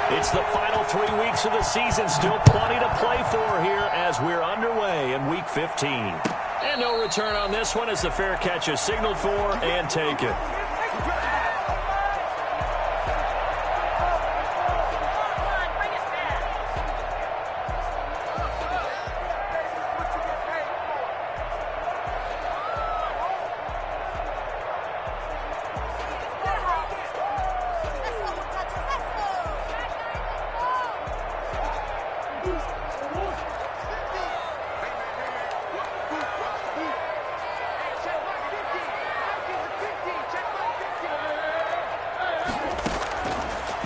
It's the final 3 weeks of the season. Still plenty to play for here as we're underway in Week 15. And no return on this one as the fair catch is signaled for and taken.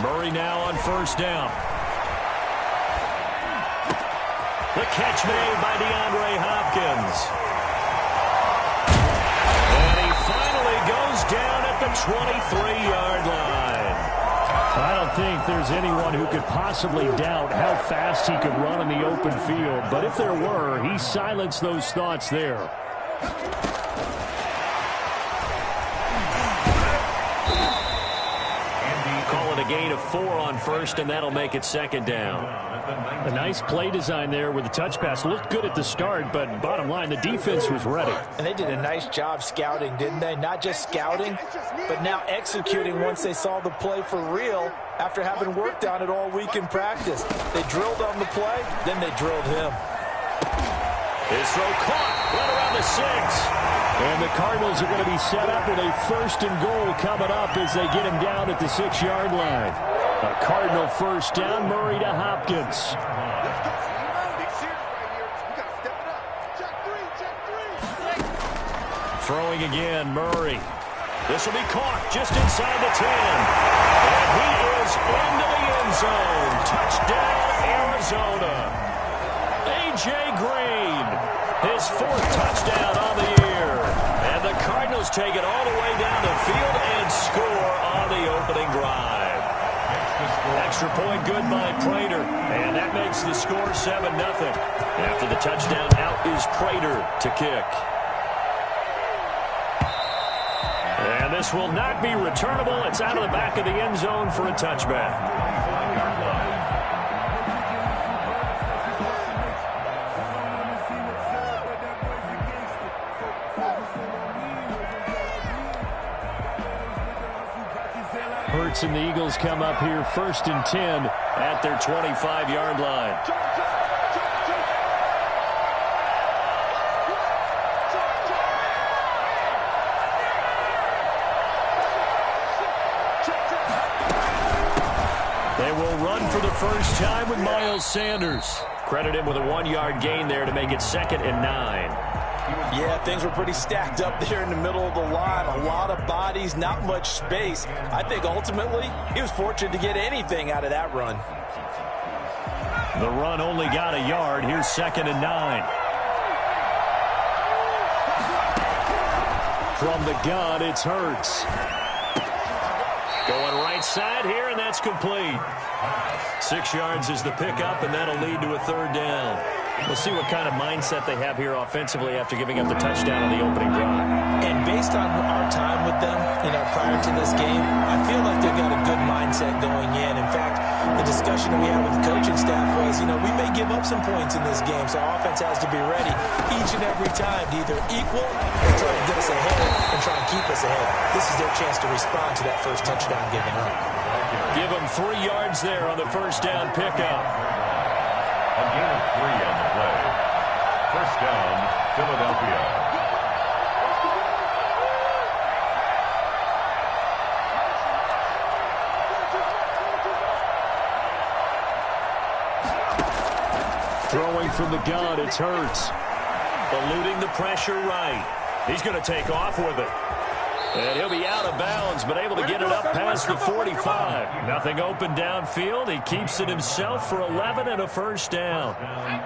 Murray now on first down. The catch made by DeAndre Hopkins. And he finally goes down at the 23-yard line. I don't think there's anyone who could possibly doubt how fast he could run in the open field. But if there were, he silenced those thoughts there. A gain of 4 on first, and that'll make it second down. A nice play design there with the touch pass. Looked good at the start, but bottom line, the defense was ready. And they did a nice job scouting, didn't they? Not just scouting, but now executing once they saw the play for real after having worked on it all week in practice. They drilled on the play, then they drilled him. His throw caught right around the 6. And the Cardinals are going to be set up with a 1st and goal coming up as they get him down at the 6-yard line. A Cardinal first down, Murray to Hopkins. Throwing again, Murray. This will be caught just inside the 10. And he is into the end zone. Touchdown, Arizona. A.J. Green, his 4th touchdown on the year. And the Cardinals take it all the way down the field and score on the opening drive. Extra point good by Prater. And that makes the score 7-0. After the touchdown, out is Prater to kick. And this will not be returnable. It's out of the back of the end zone for a touchback. Hurts and the Eagles come up here 1st and 10 at their 25-yard line. They will run for the first time with Miles Sanders. Credit him with a 1-yard gain there to make it 2nd and 9. Yeah, things were pretty stacked up there in the middle of the line. A lot of bodies, not much space. I think ultimately he was fortunate to get anything out of that run. The run only got a yard. Here's 2nd and 9. From the gun, it's Hurts. Going right side here, and that's complete. 6 yards is the pickup, and that'll lead to a 3rd down. We'll see what kind of mindset they have here offensively after giving up the touchdown on the opening drive. And based on our time with them, prior to this game, I feel like they've got a good mindset going in. In fact, the discussion that we had with the coaching staff was, we may give up some points in this game, so our offense has to be ready each and every time to either equal or try to get us ahead and try and keep us ahead. This is their chance to respond to that first touchdown given up. Give them 3 yards there on the first down pickup. A gain of 3 on the play. First down, Philadelphia. Throwing from the gun, it's Hurts. Eluding the pressure right. He's going to take off with it. And he'll be out of bounds, but able to get it up past the 45. Nothing open downfield. He keeps it himself for 11 and a first down.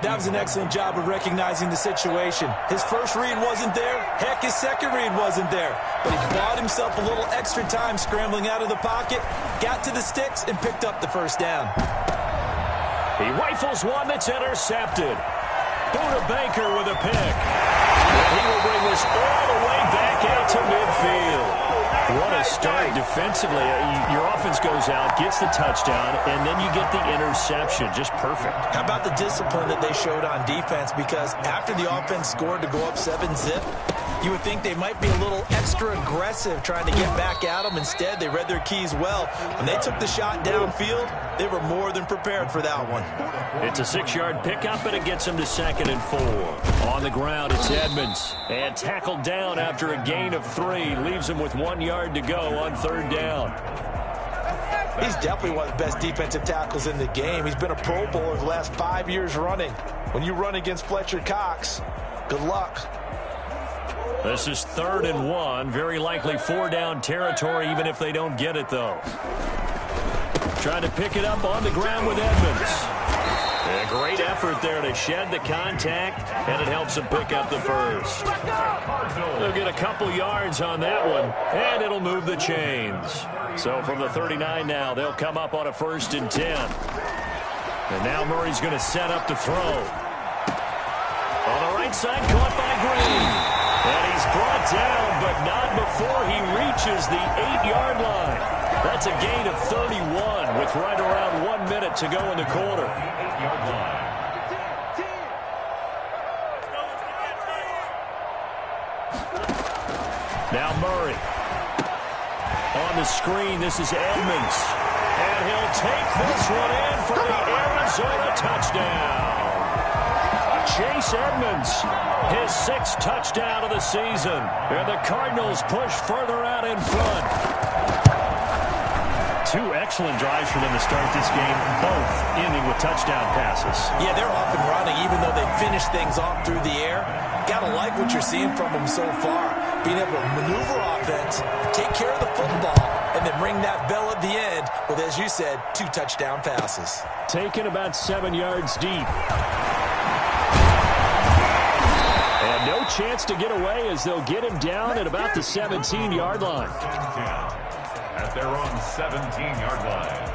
That was an excellent job of recognizing the situation. His first read wasn't there. Heck, his second read wasn't there. But he bought himself a little extra time scrambling out of the pocket, got to the sticks, and picked up the first down. He rifles one that's intercepted. Buda Baker with a pick. And he will bring this all the way back out to midfield. What a start defensively. Your offense goes out, gets the touchdown, and then you get the interception. Just perfect. How about the discipline that they showed on defense? Because after the offense scored to go up 7-zip, you would think they might be a little extra aggressive trying to get back at them. Instead, they read their keys well. When they took the shot downfield, they were more than prepared for that one. It's a 6-yard pickup, and it gets them to 2nd and 4. On the ground, it's Edmonds. And tackled down after a gain of 3. Leaves him with 1 yard to go on 3rd down. He's definitely one of the best defensive tackles in the game. He's been a Pro Bowler the last 5 years running. When you run against Fletcher Cox, good luck. This is 3rd and 1. Very likely 4-down territory, even if they don't get it, though. Trying to pick it up on the ground with Edmonds. A great effort there to shed the contact, and it helps him pick up the first. They'll get a couple yards on that one, and it'll move the chains. So from the 39 now, they'll come up on a 1st and 10. And now Murray's going to set up to throw. On the right side, caught by Green. And he's brought down, but not before he reaches the 8-yard line. That's a gain of 31 with right around 1 minute to go in the quarter. 8-yard line. Now Murray. On the screen, this is Edmonds. And he'll take this one in for the Arizona touchdown. Chase Edmonds, his 6th touchdown of the season. And the Cardinals push further out in front. 2 excellent drives for them to start this game, both ending with touchdown passes. Yeah, they're off and running, even though they finished things off through the air. Gotta like what you're seeing from them so far. Being able to maneuver offense, take care of the football, and then ring that bell at the end with, as you said, 2 touchdown passes. Taken about 7 yards deep. And no chance to get away as they'll get him down at about the 17-yard line. At their own 17-yard line.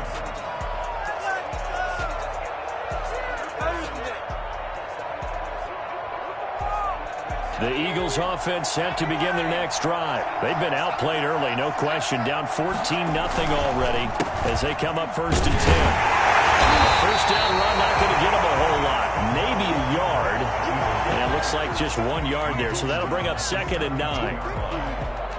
The Eagles offense set to begin their next drive. They've been outplayed early, no question. Down 14-0 already as they come up 1st and 10. A 1st down run, not going to get them a whole lot. Maybe a yard. And it looks like just 1 yard there. So that'll bring up 2nd and 9.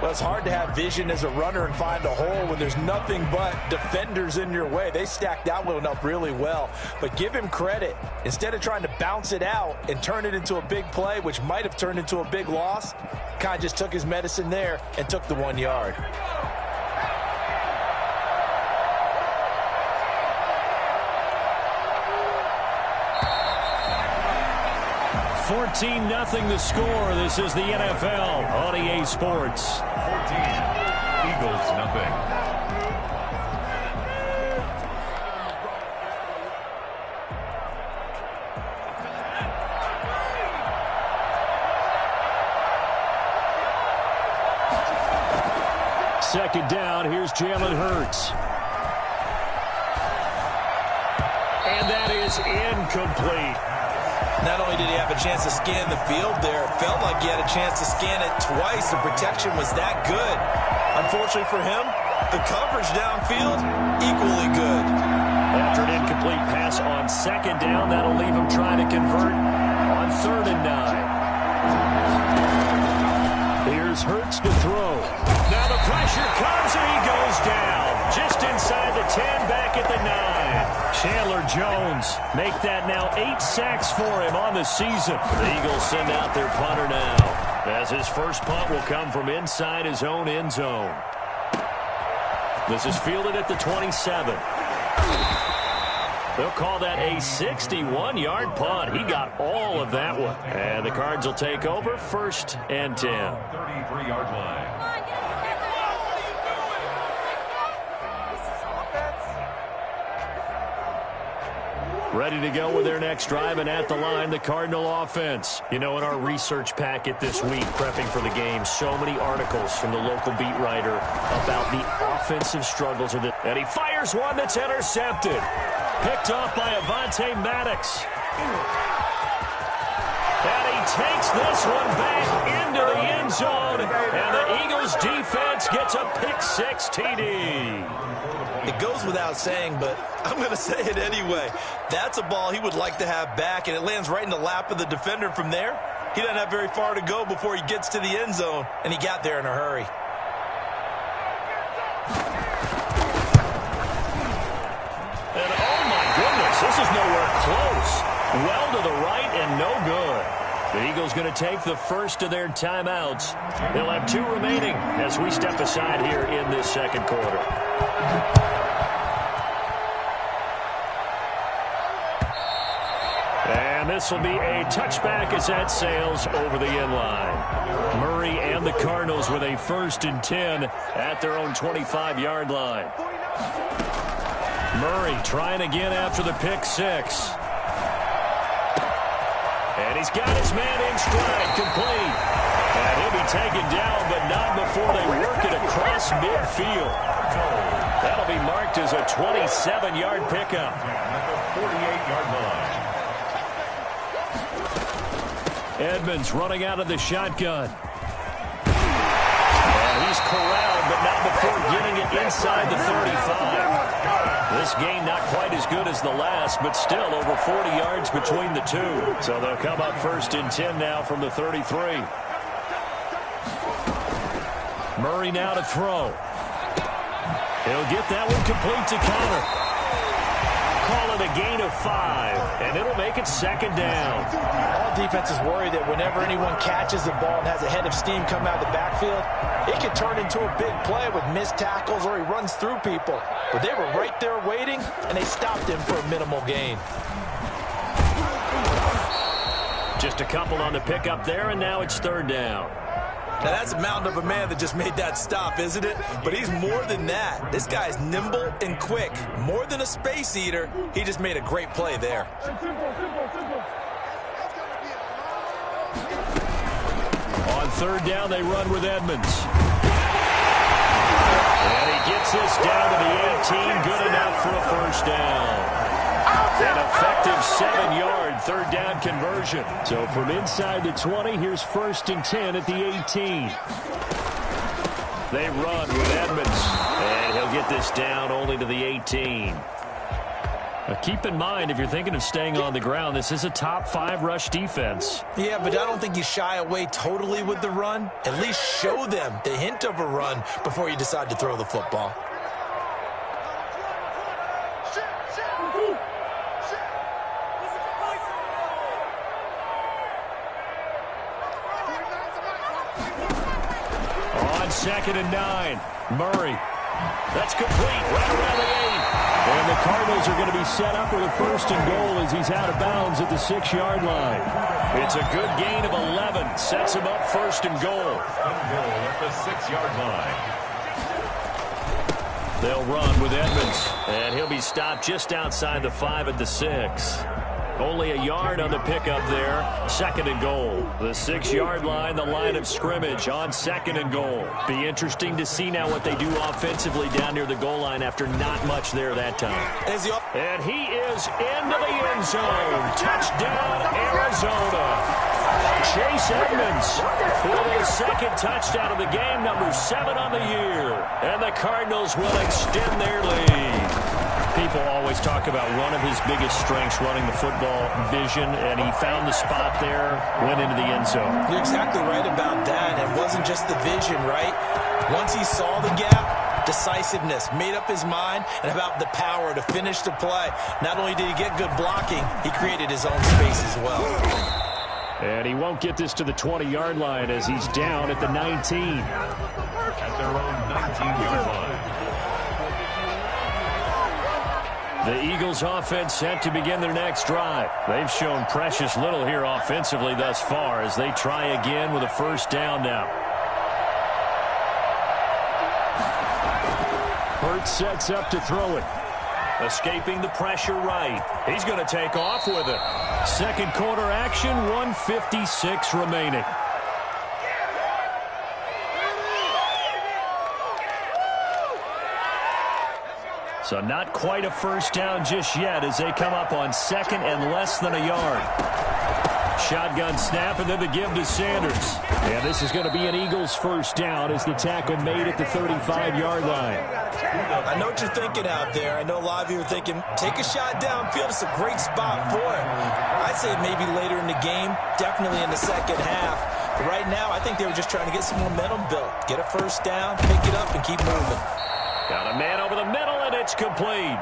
Well, it's hard to have vision as a runner and find a hole when there's nothing but defenders in your way. They stacked that one up really well. But give him credit. Instead of trying to bounce it out and turn it into a big play, which might have turned into a big loss, kind of just took his medicine there and took the 1 yard. 14-0 the score. This is the NFL on EA Sports. 14, Eagles nothing. Second down, here's Jalen Hurts. And that is incomplete. Not only did he have a chance to scan the field there, it felt like he had a chance to scan it twice. The protection was that good. Unfortunately for him, the coverage downfield, equally good. After an incomplete pass on second down, that'll leave him trying to convert on 3rd and 9. Here's Hurts to throw. Now the pressure comes and he goes down. Just inside the 10, back at the 9. Chandler Jones make that now 8 sacks for him on the season. The Eagles send out their punter now, as his first punt will come from inside his own end zone. This is fielded at the 27. They'll call that a 61-yard punt. He got all of that one. And the Cards will take over 1st and 10. 33-yard line. Ready to go with their next drive, and at the line, the Cardinal offense. You know, in our research packet this week, prepping for the game, so many articles from the local beat writer about the offensive struggles of it. And he fires one that's intercepted. Picked off by Avonte Maddox. And he takes this one back into the end zone, and the Eagles defense gets a pick-6 TD. It goes without saying, but I'm going to say it anyway. That's a ball he would like to have back, and it lands right in the lap of the defender from there. He doesn't have very far to go before he gets to the end zone, and he got there in a hurry. And oh my goodness, this is nowhere close. Well to the right and no good. The Eagles going to take the first of their timeouts. They'll have 2 remaining as we step aside here in this second quarter. And this will be a touchback as that sails over the end line. Murray and the Cardinals with a 1st and 10 at their own 25-yard line. Murray trying again after the pick-6. And he's got his man in stride, complete. And he'll be taken down, but not before they work it across midfield. That'll be marked as a 27-yard pickup. At the 48-yard line. Edmonds running out of the shotgun. And he's corralled, but not before getting it inside the 35. This game not quite as good as the last, but still over 40 yards between the two. So they'll come up 1st and 10 now from the 33. Murray now to throw. He'll get that one complete to Connor. Call it a gain of 5, and it'll make it 2nd down. All defenses worry that whenever anyone catches the ball and has a head of steam come out of the backfield, it can turn into a big play with missed tackles or he runs through people. But they were right there waiting, and they stopped him for a minimal gain. Just a couple on the pickup there, and now it's 3rd down. Now, that's a mountain of a man that just made that stop, isn't it? But he's more than that. This guy's nimble and quick. More than a space eater, he just made a great play there. On 3rd down, they run with Edmonds. And he gets this down to the 18. Good enough for a 1st down. An effective 7-yard 3rd down conversion. So from inside the 20, here's 1st and 10 at the 18. They run with Edmonds. And he'll get this down only to the 18. Now keep in mind, if you're thinking of staying on the ground, this is a top 5 rush defense. Yeah, but I don't think you shy away totally with the run. At least show them the hint of a run before you decide to throw the football. On 2nd and 9, Murray. That's complete right around the 8. And the Cardinals are going to be set up with a 1st and goal as he's out of bounds at the 6-yard line. It's a good gain of 11. Sets him up 1st and goal. At the 6-yard line. They'll run with Edmonds. And he'll be stopped just outside the 5 at the 6. Only a yard on the pickup there. 2nd and goal. The 6-yard line, the line of scrimmage on 2nd and goal. Be interesting to see now what they do offensively down near the goal line after not much there that time. And he is into the end zone. Touchdown, Arizona. Chase Edmonds for his 2nd touchdown of the game, number 7 on the year. And the Cardinals will extend their lead. People always talk about one of his biggest strengths, running the football, vision, and he found the spot there, went into the end zone. You're exactly right about that. It wasn't just the vision, right? Once he saw the gap, decisiveness, made up his mind, and about the power to finish the play. Not only did he get good blocking, he created his own space as well. And he won't get this to the 20-yard line as he's down at the 19. At their own 19-yard line. The Eagles offense set to begin their next drive. They've shown precious little here offensively thus far as they try again with a 1st down now. Hurts sets up to throw it. Escaping the pressure right. He's going to take off with it. 2nd quarter action, 1:56 remaining. So not quite a 1st down just yet as they come up on 2nd and less than a yard. Shotgun snap, and then the give to Sanders. And this is going to be an Eagles first down as the tackle made at the 35-yard line. I know what you're thinking out there. I know a lot of you are thinking, take a shot downfield. It's a great spot for it. I'd say maybe later in the game, definitely in the second half. But right now, I think they were just trying to get some momentum built. Get a first down, pick it up, and keep moving. Got a man over the middle, and it's complete.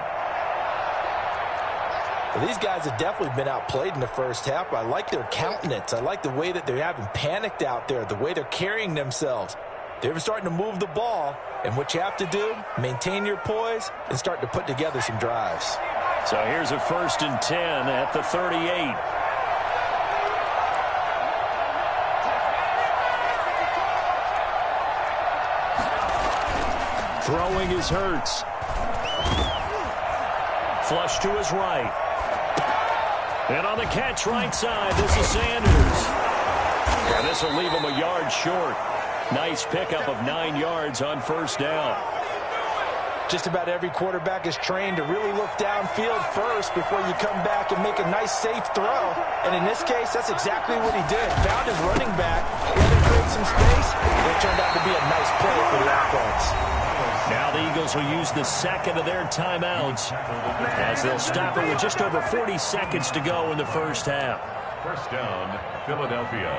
Well, these guys have definitely been outplayed in the first half. I like their countenance. I like the way that they're having panicked out there, the way they're carrying themselves. They're starting to move the ball, and what you have to do, maintain your poise and start to put together some drives. So here's a 1st and 10 at the 38. Throwing is Hurts. Flush to his right. And on the catch right side, this is Sanders. And this will leave him a yard short. Nice pickup of 9 yards on first down. Just about every quarterback is trained to really look downfield first before you come back and make a nice, safe throw. And in this case, that's exactly what he did. Found his running back, he had to create some space, and it turned out to be a nice play for the offense. Now the Eagles will use the second of their timeouts as they'll stop it with just over 40 seconds to go in the first half. First down, Philadelphia.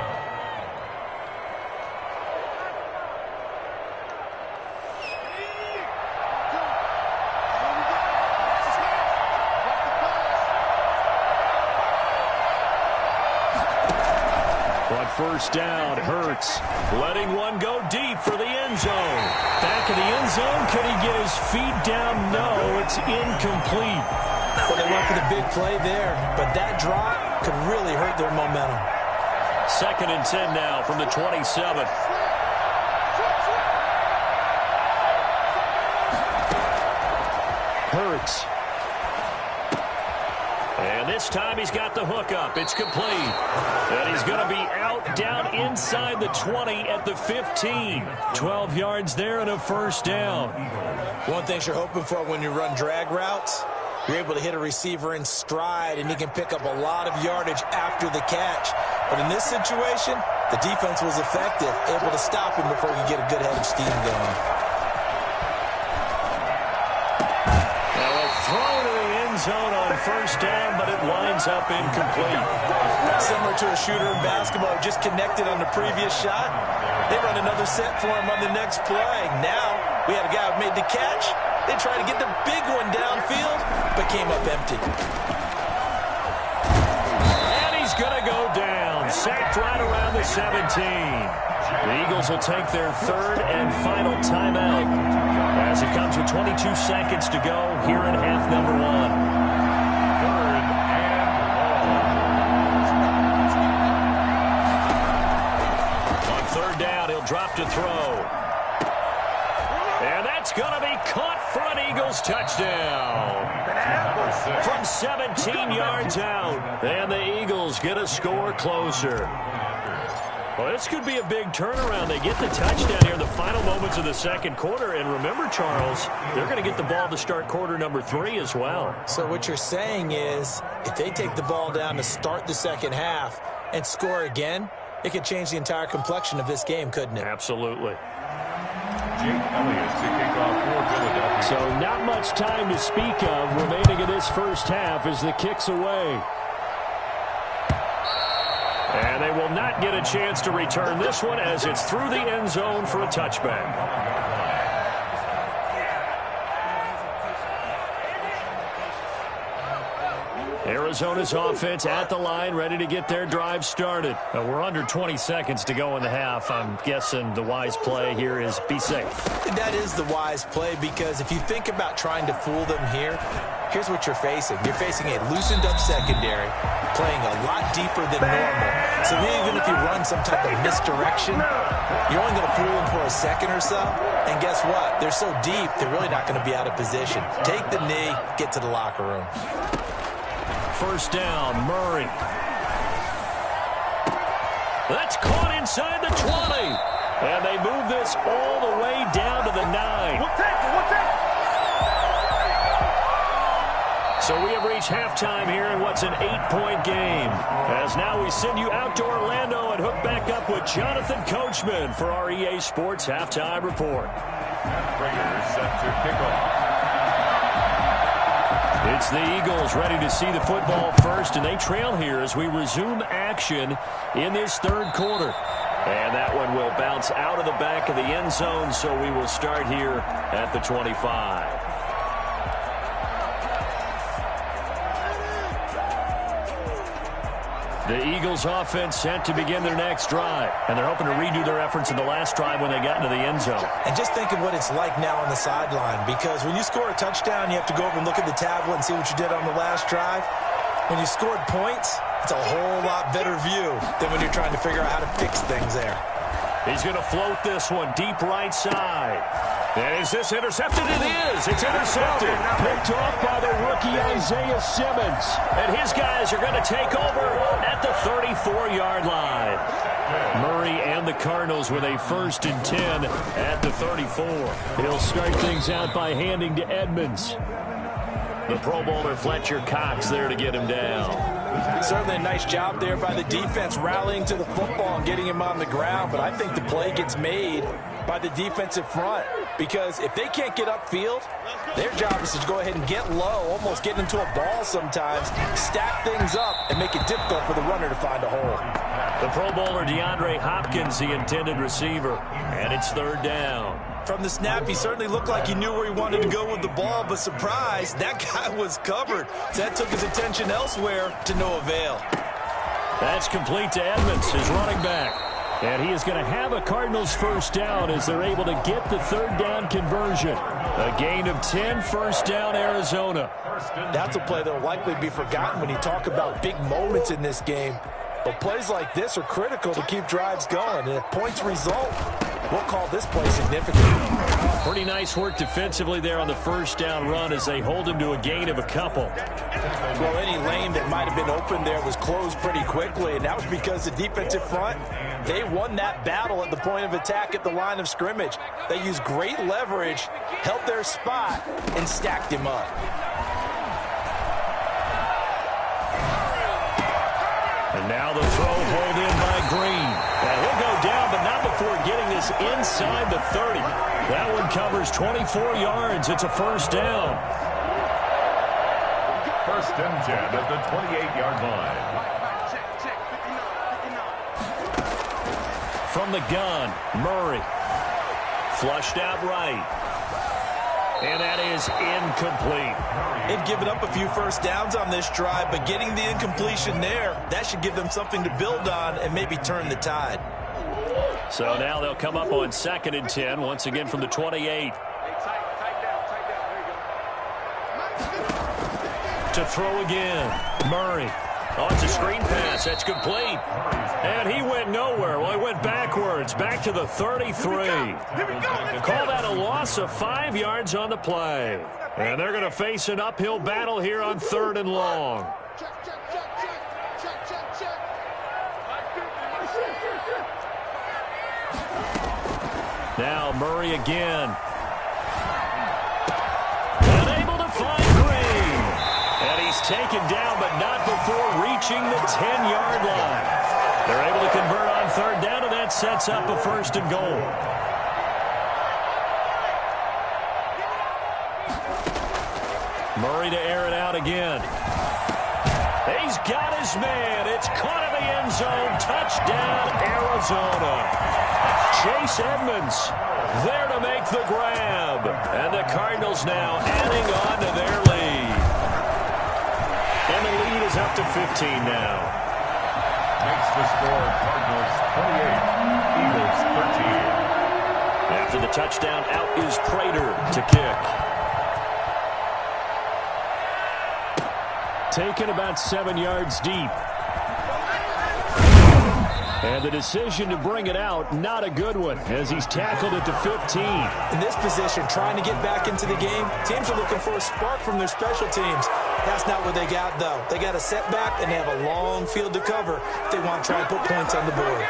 On first down, Hurts letting one go deep for the end zone. Back in the end zone, can he get his feet down? No, it's incomplete. Well, they went for the big play there, but that drop could really hurt their momentum. 2nd and 10 now from the 27. Hurts. And this time he's got the hook up. It's complete. And he's going to be out down inside the 20 at the 15. 12 yards there and a first down. One thing you're hoping for when you run drag routes, you're able to hit a receiver in stride, and he can pick up a lot of yardage after the catch. But in this situation, the defense was effective, able to stop him before he could get a good head of steam going. Now a throw to the end zone on first down, but it winds up incomplete. Similar to a shooter in basketball who just connected on the previous shot. They run another set for him on the next play. Now we had a guy who made the catch. They tried to get the big one downfield, but came up empty. And he's going to go down. Sacked right around the 17. The Eagles will take their 3rd and final timeout as it comes with 22 seconds to go here in half number 1. Drop to throw. And that's going to be caught for an Eagles touchdown. From 17 yards out. And the Eagles get a score closer. Well, this could be a big turnaround. They get the touchdown here in the final moments of the second quarter. And remember, Charles, they're going to get the ball to start quarter number 3 as well. So what you're saying is if they take the ball down to start the second half and score again, it could change the entire complexion of this game, couldn't it? Absolutely. Jake Elliott to kick off for Philadelphia. So not much time to speak of remaining in this first half as the kick's away. And they will not get a chance to return this one as it's through the end zone for a touchback. Arizona's offense at the line, ready to get their drive started. We're under 20 seconds to go in the half. I'm guessing the wise play here is be safe. That is the wise play, because if you think about trying to fool them here, here's what you're facing. You're facing a loosened up secondary, playing a lot deeper than normal. So even if you run some type of misdirection, you're only going to fool them for a second or so. And guess what? They're so deep, they're really not going to be out of position. Take the knee, get to the locker room. First down, Murray. That's caught inside the 20. And they move this all the way down to the 9. So So we have reached halftime here in what's an 8-point game. As now we send you out to Orlando and hook back up with Jonathan Coachman for our EA Sports Halftime Report. Raiders set to kick off. It's the Eagles ready to see the football first, and they trail here as we resume action in this third quarter. And that one will bounce out of the back of the end zone, so we will start here at the 25. The Eagles offense set to begin their next drive, and they're hoping to redo their efforts in the last drive when they got into the end zone. And just think of what it's like now on the sideline, because when you score a touchdown, you have to go over and look at the tablet and see what you did on the last drive. When you scored points, it's a whole lot better view than when you're trying to figure out how to fix things there. He's going to float this one deep right side. And is this intercepted? It is. It's intercepted. Picked off by the rookie Isaiah Simmons. And his guys are going to take over at the 34-yard line. Murray and the Cardinals with a 1st and 10 at the 34. He'll start things out by handing to Edmonds. The Pro Bowler Fletcher Cox there to get him down. Certainly a nice job there by the defense rallying to the football and getting him on the ground, but I think the play gets made by the defensive front, because if they can't get upfield, their job is to go ahead and get low, almost get into a ball sometimes, stack things up, and make it difficult for the runner to find a hole. The Pro Bowler DeAndre Hopkins, the intended receiver, and it's 3rd down. From the snap, he certainly looked like he knew where he wanted to go with the ball, but surprise, that guy was covered. So that took his attention elsewhere to no avail. That's complete to Edmonds, his running back. And he is going to have a Cardinals 1st down as they're able to get the 3rd down conversion. A gain of 10, 1st down, Arizona. That's a play that will likely be forgotten when you talk about big moments in this game. But plays like this are critical to keep drives going. And if points result, we'll call this play significant. Pretty nice work defensively there on the 1st down run as they hold him to a gain of a couple. Well, any lane that might have been open there was closed pretty quickly, and that was because the defensive front, they won that battle at the point of attack at the line of scrimmage. They used great leverage, held their spot, and stacked him up. And now the throw pulled in by Green. And he'll go down, but not before getting this inside the 30. That one covers 24 yards. It's a 1st down. 1st and 10 at the 28-yard line. From the gun, Murray. Flushed out right. And that is incomplete. They've given up a few 1st downs on this drive, but getting the incompletion there, that should give them something to build on and maybe turn the tide. So now they'll come up on 2nd and 10, once again from the 28. To throw again, Murray. Oh, it's a screen pass. That's complete. And he went nowhere. Well, he went backwards, back to the 33. Call that a loss of 5 yards on the play. And they're going to face an uphill battle here on 3rd and long. Now Murray again. Unable to find Green. And he's taken down, but not before reaching the 10-yard line. They're able to convert on 3rd down, and that sets up a 1st and goal. Murray to air it out again. He's got his man. It's caught in the end zone. Touchdown, Arizona. Chase Edmonds there to make the grab. And the Cardinals now adding on to their lead. And the lead is up to 15 now. Makes the score Cardinals 28, Eagles 13. After the touchdown, out is Prater to kick. Taken about 7 yards deep. And the decision to bring it out, not a good one, as he's tackled at the 15. In this position, trying to get back into the game, teams are looking for a spark from their special teams. That's not what they got, though. They got a setback, and they have a long field to cover if they want to try and put points on the board.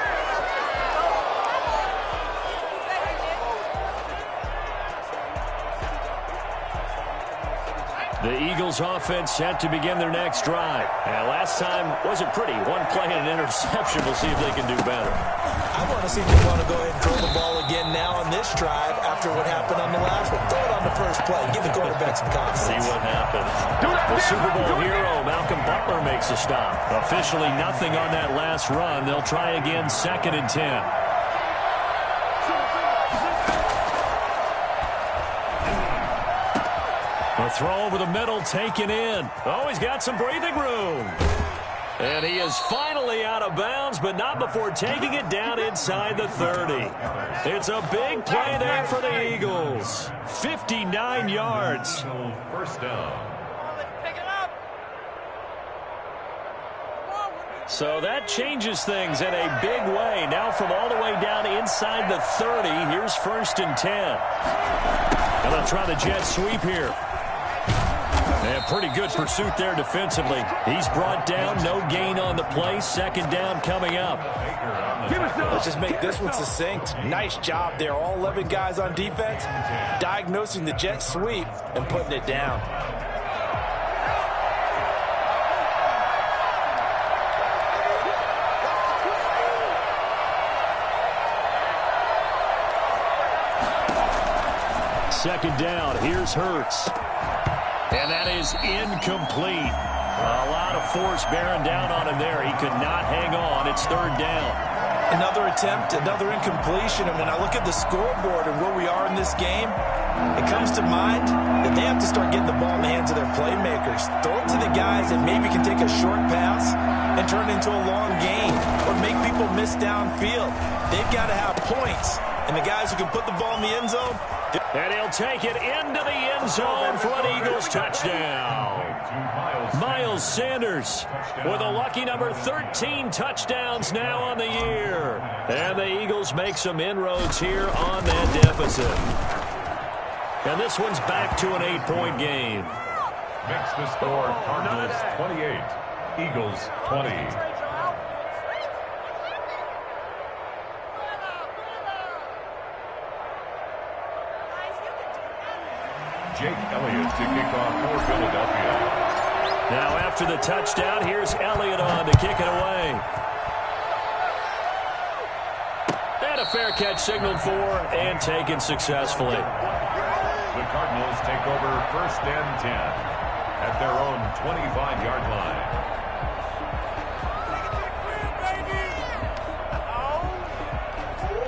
The Eagles offense set to begin their next drive. And last time wasn't pretty. One play and an interception. We'll see if they can do better. I want to see if they want to go ahead and throw the ball again now on this drive after what happened on the last one. Throw it on the first play. Give the quarterback some confidence. See what happens. The Super Bowl hero, Malcolm Butler, makes a stop. Officially nothing on that last run. They'll try again 2nd and 10. A throw over the middle taken in. Oh, he's got some breathing room. And he is finally out of bounds, but not before taking it down inside the 30. It's a big play there for the Eagles. 59 yards. First down. So that changes things in a big way. Now from all the way down inside the 30, here's 1st and 10. And they'll try the jet sweep here. And pretty good pursuit there defensively. He's brought down, no gain on the play. 2nd down coming up. Let's just make this one succinct. Nice job there. All 11 guys on defense diagnosing the jet sweep and putting it down. Second down. Here's Hurts. And that is incomplete. A lot of force bearing down on him there. He could not hang on. It's 3rd down. Another attempt, another incompletion. And when I look at the scoreboard and where we are in this game, it comes to mind that they have to start getting the ball in the hands of their playmakers. Throw it to the guys that maybe can take a short pass and turn it into a long gain or make people miss downfield. They've got to have points. And the guys who can put the ball in the end zone, and he'll take it into the end zone for an Eagles touchdown. Miles Sanders with a lucky number 13 touchdowns now on the year. And the Eagles make some inroads here on that deficit. And this one's back to an 8-point game. Makes the score Cardinals 28, Eagles 20. Jake Elliott to kick off for Philadelphia. Now after the touchdown, here's Elliott on to kick it away. And a fair catch signaled for and taken successfully. The Cardinals take over 1st and 10 at their own 25-yard line.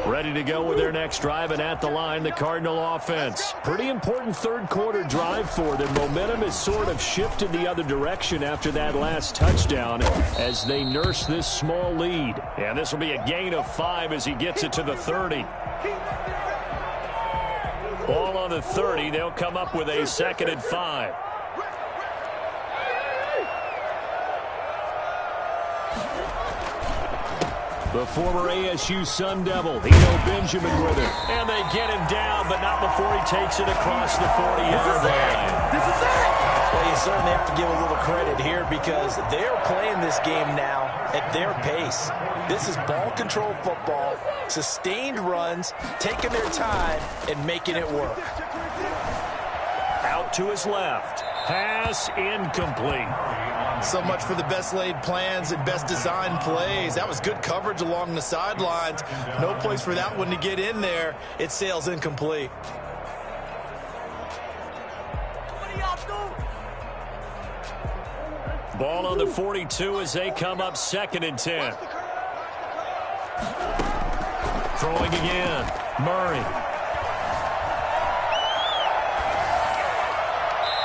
Ready to go with their next drive, and at the line, the Cardinal offense. Pretty important 3rd quarter drive for them. Momentum has sort of shifted the other direction after that last touchdown as they nurse this small lead. And this will be a gain of 5 as he gets it to the 30. Ball on the 30. They'll come up with a 2nd and 5. The former ASU Sun Devil, Eno Benjamin with it. And they get him down, but not before he takes it across the 40-yard line. This is it! Well, you certainly have to give a little credit here because they're playing this game now at their pace. This is ball control football, sustained runs, taking their time, and making it work. Out to his left. Pass incomplete. So much for the best laid plans and best designed plays. That was good coverage along the sidelines. No place for that one to get in there. It sails incomplete. Ball on the 42 as they come up 2nd and 10. Throwing again. Murray.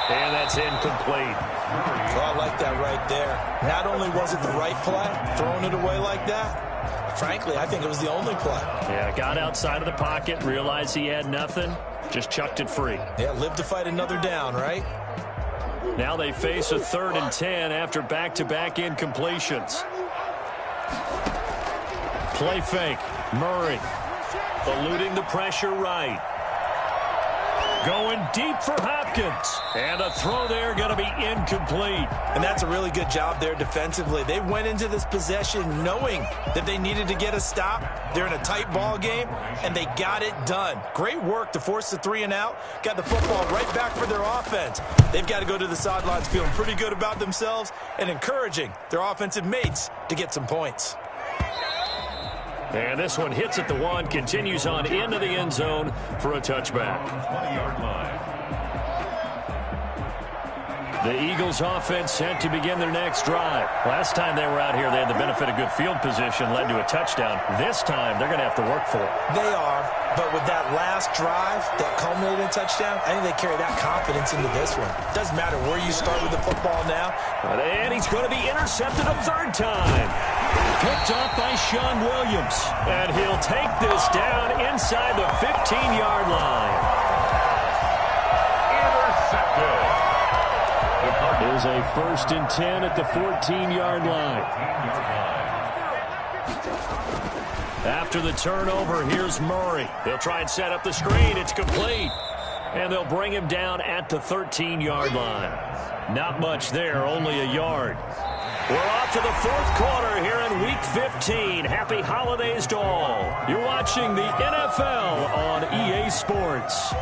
And that's incomplete. So I like that right there. Not only was it the right play, throwing it away like that, frankly, I think it was the only play. Yeah, got outside of the pocket, realized he had nothing, just chucked it free. Yeah, live to fight another down, right? Now they face a 3rd and 10 after back-to-back incompletions. Play fake. Murray eluding the pressure right. Going deep for Hopkins. And a throw there going to be incomplete. And that's a really good job there defensively. They went into this possession knowing that they needed to get a stop. They're in a tight ball game, and they got it done. Great work to force the 3 and out. Got the football right back for their offense. They've got to go to the sidelines feeling pretty good about themselves and encouraging their offensive mates to get some points. And this one hits at the 1, continues on into the end zone for a touchback. 20-yard line. The Eagles offense set to begin their next drive. Last time they were out here, they had the benefit of good field position, led to a touchdown. This time, they're going to have to work for it. They are, but with that last drive that culminated in a touchdown, I think they carry that confidence into this one. Doesn't matter where you start with the football now. And he's going to be intercepted a 3rd time. Picked off by Sean Williams. And he'll take this down inside the 15-yard line. Intercepted. Is a 1st and 10 at the 14-yard line. After the turnover, here's Murray. They'll try and set up the screen. It's complete. And they'll bring him down at the 13-yard line. Not much there, only a yard. We're off to the 4th quarter here in Week 15. Happy holidays to all. You're watching the NFL on EA Sports.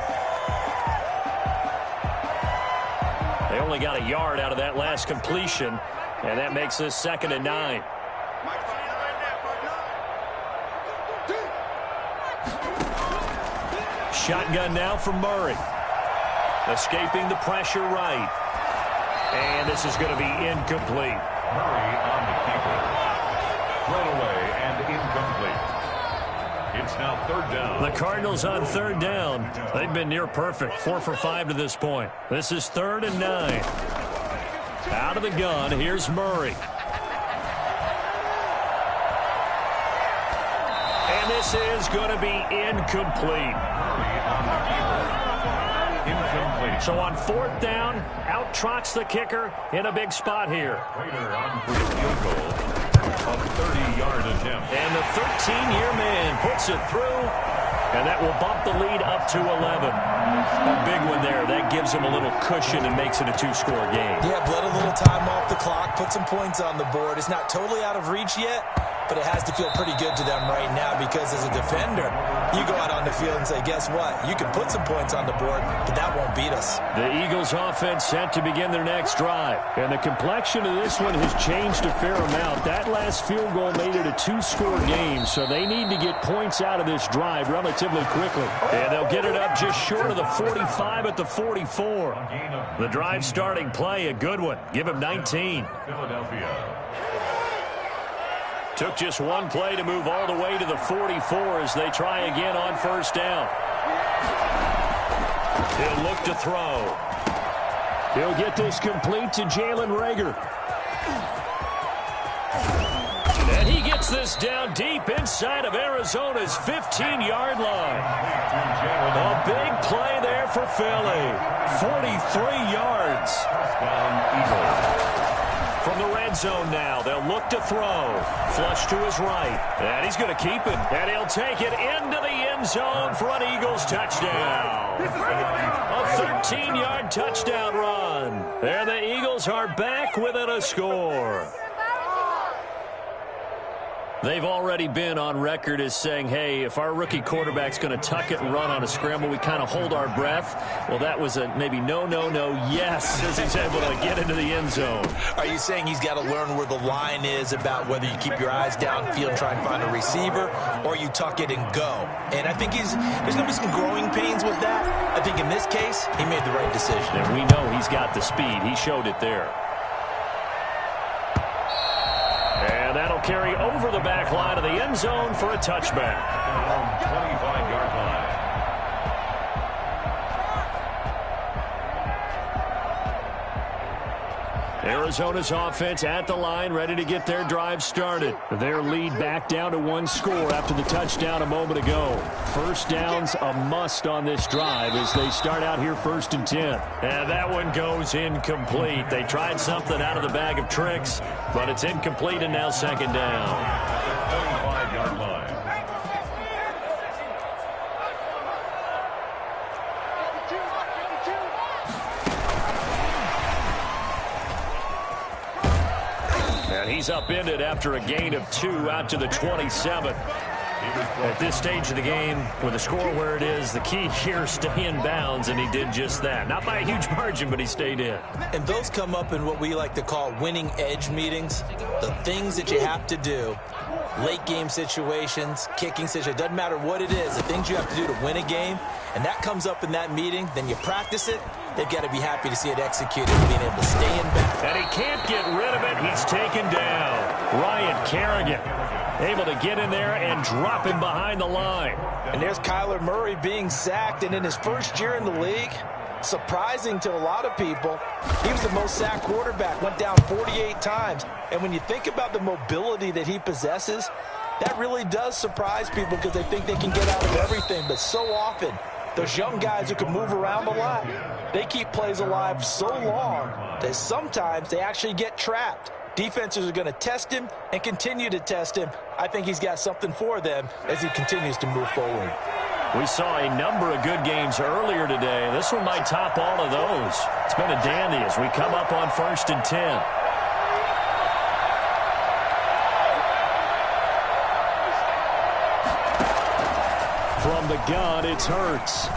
They only got a yard out of that last completion, and that makes this 2nd and 9. Shotgun now for Murray. Escaping the pressure right. And this is going to be incomplete. Murray on the keeper. Thrown away and incomplete. It's now 3rd down. The Cardinals on 3rd down. They've been near perfect. 4 for 5 to this point. This is 3rd and 9. Out of the gun, here's Murray. And this is going to be incomplete. Murray on the keeper. Incomplete. So on 4th down, out trots the kicker in a big spot here. Prater on for the field goal. A 30-yard attempt. And the 13-year man puts it through, and that will bump the lead up to 11. A big one there. That gives him a little cushion and makes it a 2-score game. Yeah, bled a little time off the clock, put some points on the board. It's not totally out of reach yet, but it has to feel pretty good to them right now because as a defender, you go out on the field and say, guess what? You can put some points on the board, but that won't beat us. The Eagles offense set to begin their next drive. And the complexion of this one has changed a fair amount. That last field goal made it a 2-score game, so they need to get points out of this drive relatively quickly. And they'll get it up just short of the 45 at the 44. The drive starting play, a good one. Give him 19. Philadelphia. Took just one play to move all the way to the 44 as they try again on 1st down. He'll look to throw. He'll get this complete to Jalen Reagor. And he gets this down deep inside of Arizona's 15-yard line. A big play there for Philly. 43 yards. Touchdown Eagles. From the red zone now, they'll look to throw. Flush to his right. And he's going to keep it. And he'll take it into the end zone for an Eagles touchdown. A 13-yard touchdown run. And the Eagles are back within a score. They've already been on record as saying, hey, if our rookie quarterback's going to tuck it and run on a scramble, we kind of hold our breath. Well, that was a maybe no, yes, as he's able to get into the end zone. Are you saying he's got to learn where the line is about whether you keep your eyes downfield and try and find a receiver or you tuck it and go? And I think there's going to be some growing pains with that. I think in this case, he made the right decision. And we know he's got the speed. He showed it there. And that'll carry over the back line of the end zone for a touchback. 25-yard line. Arizona's offense at the line, ready to get their drive started. Their lead back down to 1 score after the touchdown a moment ago. 1st down's a must on this drive as they start out here 1st and 10. And that one goes incomplete. They tried something out of the bag of tricks, but it's incomplete and now 2nd down. 35-yard line. He's upended after a gain of 2 out to the 27. At this stage of the game, with the score where it is, the key here, stay in bounds, and he did just that. Not by a huge margin, but he stayed in. And those come up in what we like to call winning edge meetings. The things that you have to do, late game situations, kicking situations, doesn't matter what it is, the things you have to do to win a game, and that comes up in that meeting, then you practice it. They've got to be happy to see it executed and being able to stay in bounds. And he can't get rid of it. He's taken down. Ryan Kerrigan able to get in there and drop him behind the line. And there's Kyler Murray being sacked, and in his first year in the league, surprising to a lot of people, he was the most sacked quarterback, went down 48 times. And when you think about the mobility that he possesses, that really does surprise people because they think they can get out of everything. But so often, those young guys who can move around a lot, they keep plays alive so long that sometimes they actually get trapped. Defenses are going to test him and continue to test him. I think he's got something for them as he continues to move forward. We saw a number of good games earlier today. This one might top all of those. It's been a dandy as we come up on 1st and 10. From the gun, it's Hurts.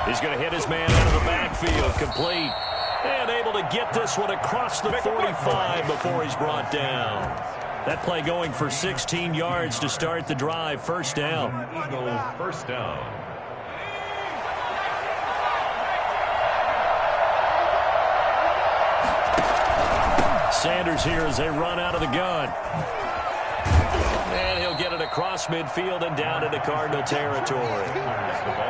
He's going to hit his man out of the backfield, complete. And able to get this one across the 45 before he's brought down. That play going for 16 yards to start the drive. First down. Eagle first down. Sanders here as they run out of the gun. And he'll get it across midfield and down into Cardinal territory.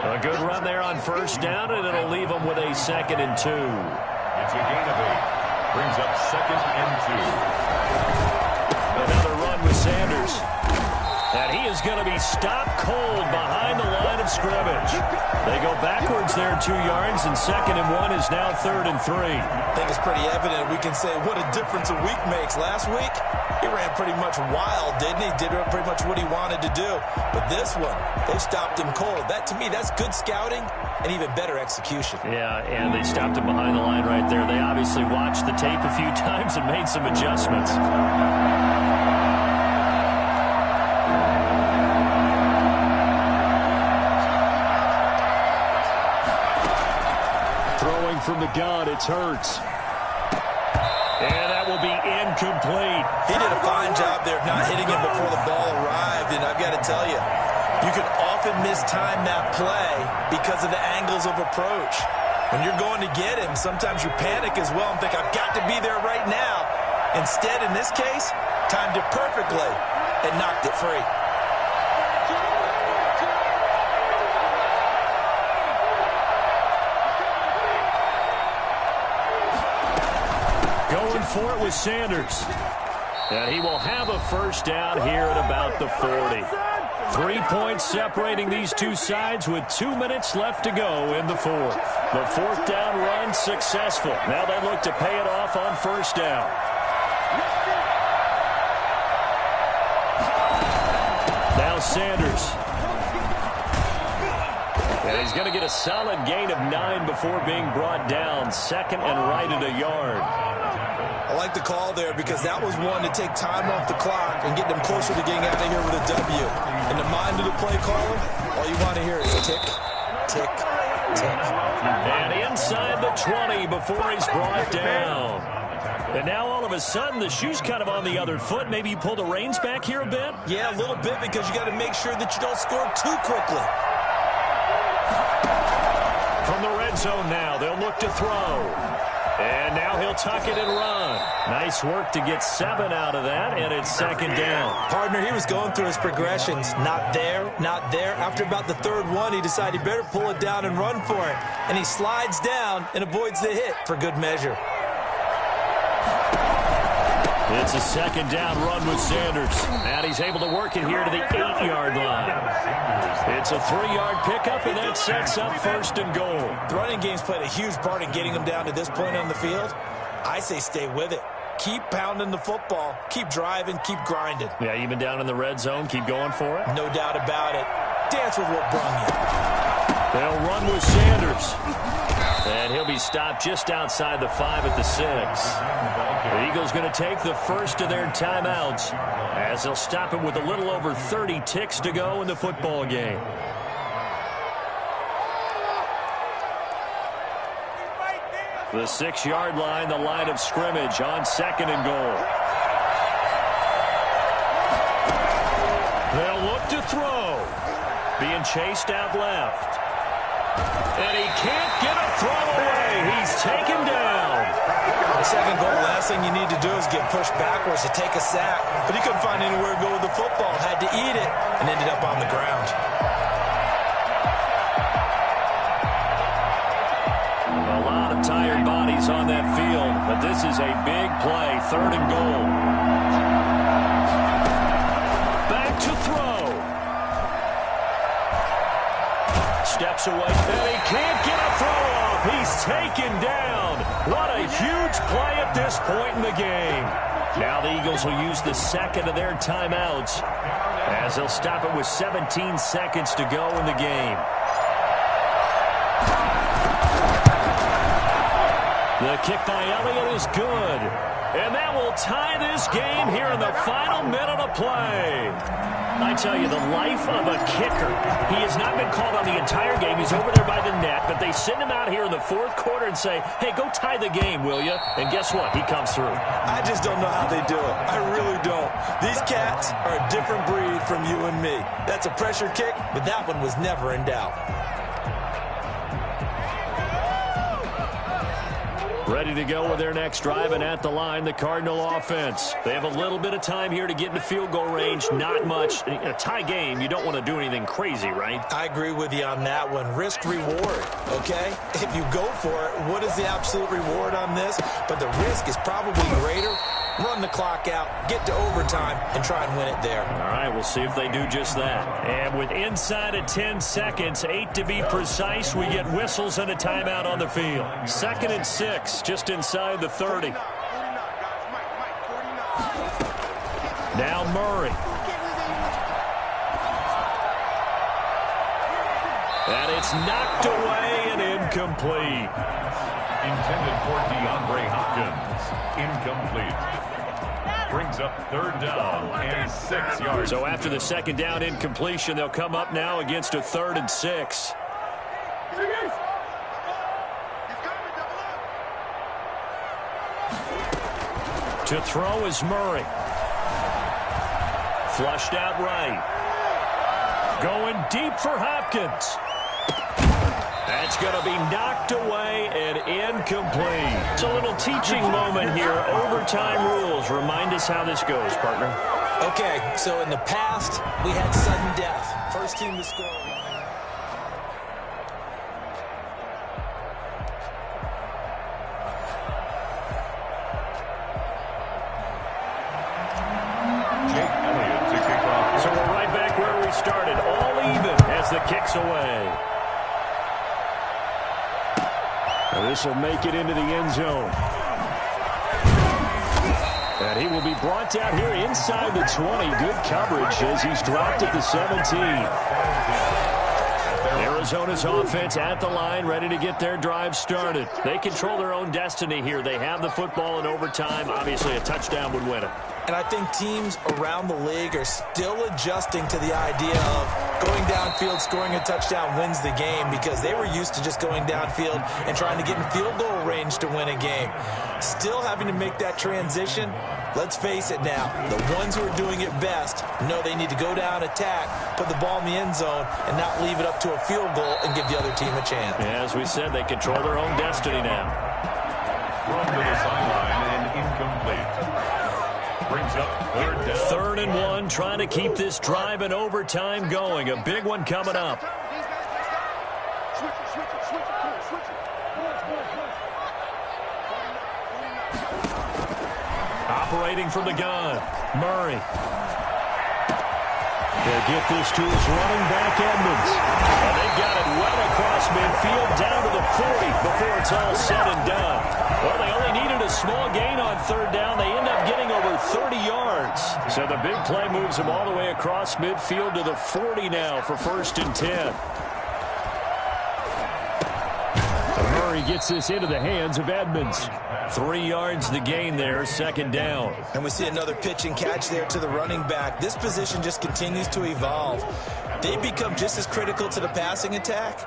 A good run there on first down, and it'll leave them with a 2nd and 2. It's a gain of 8. Brings up 2nd and 2. Another run with Sanders. And he is going to be stopped cold behind the line of scrimmage. They go backwards there 2 yards, and 2nd and 1 is now 3rd and 3. I think it's pretty evident. We can say what a difference a week makes. Last week, he ran pretty much wild, didn't he? Did pretty much what he wanted to do. But this one, they stopped him cold. That, to me, that's good scouting and even better execution. Yeah, and they stopped him behind the line right there. They obviously watched the tape a few times and made some adjustments. Throwing from the gun, it's Hurts. And that will be incomplete. He did a fine job there of not hitting him before the ball arrived, and I've got to tell you, you can often mistime that play because of the angles of approach. When you're going to get him, sometimes you panic as well and think, I've got to be there right now. Instead, in this case, timed it perfectly and knocked it free. Going for it with Sanders. And he will have a first down here at about the 40. 3 points separating these two sides with 2 minutes left to go in the 4th. The 4th down run successful. Now they look to pay it off on first down. Now Sanders. And he's going to get a solid gain of 9 before being brought down. 2nd and right at a yard. I like the call there because that was one to take time off the clock and get them closer to getting out of here with a W. In the mind of the play caller, all you want to hear is tick, tick, tick. And inside the 20 before he's brought down. And now all of a sudden the shoe's kind of on the other foot. Maybe you pull the reins back here a bit? Yeah, a little bit because you got to make sure that you don't score too quickly. From the red zone now, they'll look to throw. And now he'll tuck it and run. Nice work to get 7 out of that, and it's 2nd down. Partner, he was going through his progressions. Not there, not there. After about the 3rd one, he decided he better pull it down and run for it. And he slides down and avoids the hit for good measure. It's a 2nd down run with Sanders. And he's able to work it here to the 8-yard line. It's a 3-yard pickup, and that sets up 1st and goal. The running game's played a huge part in getting him down to this point on the field. I say stay with it. Keep pounding the football. Keep driving. Keep grinding. Yeah, even down in the red zone, keep going for it. No doubt about it. Dance with what brung you. They'll run with Sanders. And he'll be stopped just outside the 5 at the 6. The Eagles going to take the first of their timeouts as they'll stop it with a little over 30 ticks to go in the football game. The 6-yard line, the line of scrimmage on 2nd and goal. They'll look to throw. Being chased out left. And he can't get a throw away. He's taken down. On 2nd goal, last thing you need to do is get pushed backwards to take a sack. But he couldn't find anywhere to go with the football. Had to eat it and ended up on the ground. A lot of tired bodies on that field, but this is a big play. 3rd and goal. Back to throw. Steps away, and he can't get a throw off. He's taken down. What a huge play at this point in the game. Now the Eagles will use the 2nd of their timeouts as they'll stop it with 17 seconds to go in the game. The kick by Elliott is good. And that will tie this game here in the final minute of play. I tell you, the life of a kicker. He has not been called on the entire game. He's over there by the net, but they send him out here in the 4th quarter and say, hey, go tie the game, will you? And guess what? He comes through. I just don't know how they do it. I really don't. These cats are a different breed from you and me. That's a pressure kick, but that one was never in doubt. Ready to go with their next drive, and at the line, the Cardinal offense. They have a little bit of time here to get into field goal range. Not much. In a tie game, you don't want to do anything crazy, right? I agree with you on that one. Risk reward, okay? If you go for it, what is the absolute reward on this? But the risk is probably greater. Run the clock out, get to overtime, and try and win it there. All right, we'll see if they do just that. And with inside of 10 seconds, 8 to be precise, we get whistles and a timeout on the field. 2nd and 6, just inside the 30. Now Murray. And it's knocked away and incomplete. Intended for DeAndre Hopkins. Incomplete. Brings up 3rd down and 6 yards. So after the 2nd down incompletion, they'll come up now against a 3rd and 6. To throw is Murray. Flushed out right. Going deep for Hopkins. That's going to be knocked away and incomplete. It's a little teaching moment here. Overtime rules. Remind us how this goes, partner. Okay, so in the past, we had sudden death. First team to score. So we're right back where we started. All even as the kick's away. Now this will make it into the end zone. And he will be brought down here inside the 20. Good coverage as he's dropped at the 17. Arizona's offense at the line, ready to get their drive started. They control their own destiny here. They have the football in overtime. Obviously, a touchdown would win it. And I think teams around the league are still adjusting to the idea of going downfield, scoring a touchdown wins the game, because they were used to just going downfield and trying to get in field goal range to win a game. Still having to make that transition. Let's face it now, the ones who are doing it best know they need to go down, attack, put the ball in the end zone, and not leave it up to a field goal and give the other team a chance. Yeah, as we said, they control their own destiny now. Run to the sideline and incomplete. Brings up 3rd down. 3rd and 1, trying to keep this drive in overtime going. A big one coming up. Operating from the gun, Murray. They'll get this to his running back, Edmonds. And they got it well across midfield, down to the 40 before it's all said and done. Well, they only needed a small gain on 3rd down. They end up getting over 30 yards. So the big play moves them all the way across midfield to the 40 now for 1st and 10. Murray gets this into the hands of Edmonds. 3 yards the gain there, second down. And we see another pitch and catch there to the running back. This position just continues to evolve. They become just as critical to the passing attack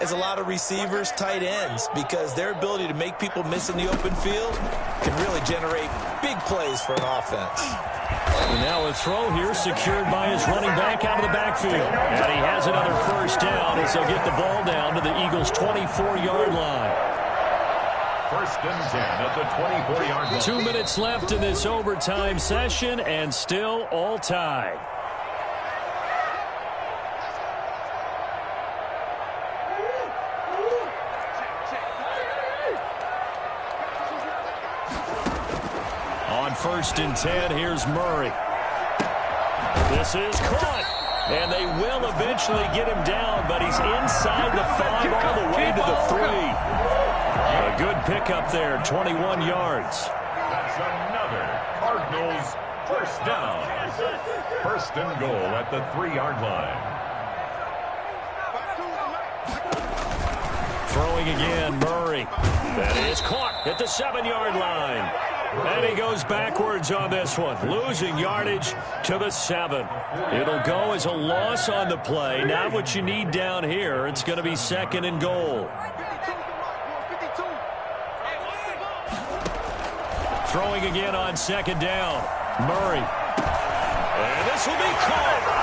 as a lot of receivers, tight ends, because their ability to make people miss in the open field can really generate big plays for an offense. And now a throw here secured by his running back out of the backfield. And he has another first down as they'll get the ball down to the Eagles' 24-yard line. First and 10 at the 24-yard line. 2 minutes left in this overtime session, and still all tied. On first and 10, here's Murray. This is caught. And they will eventually get him down, but he's inside the 5 all the way to the 3. A good pickup there, 21 yards. That's another Cardinals first down. First and goal at the 3-yard line. Throwing again, Murray. That is caught at the 7-yard line. And he goes backwards on this one, losing yardage to the 7. It'll go as a loss on the play. Not what you need down here. It's going to be second and goal. Throwing again on second down. Murray. And this will be caught.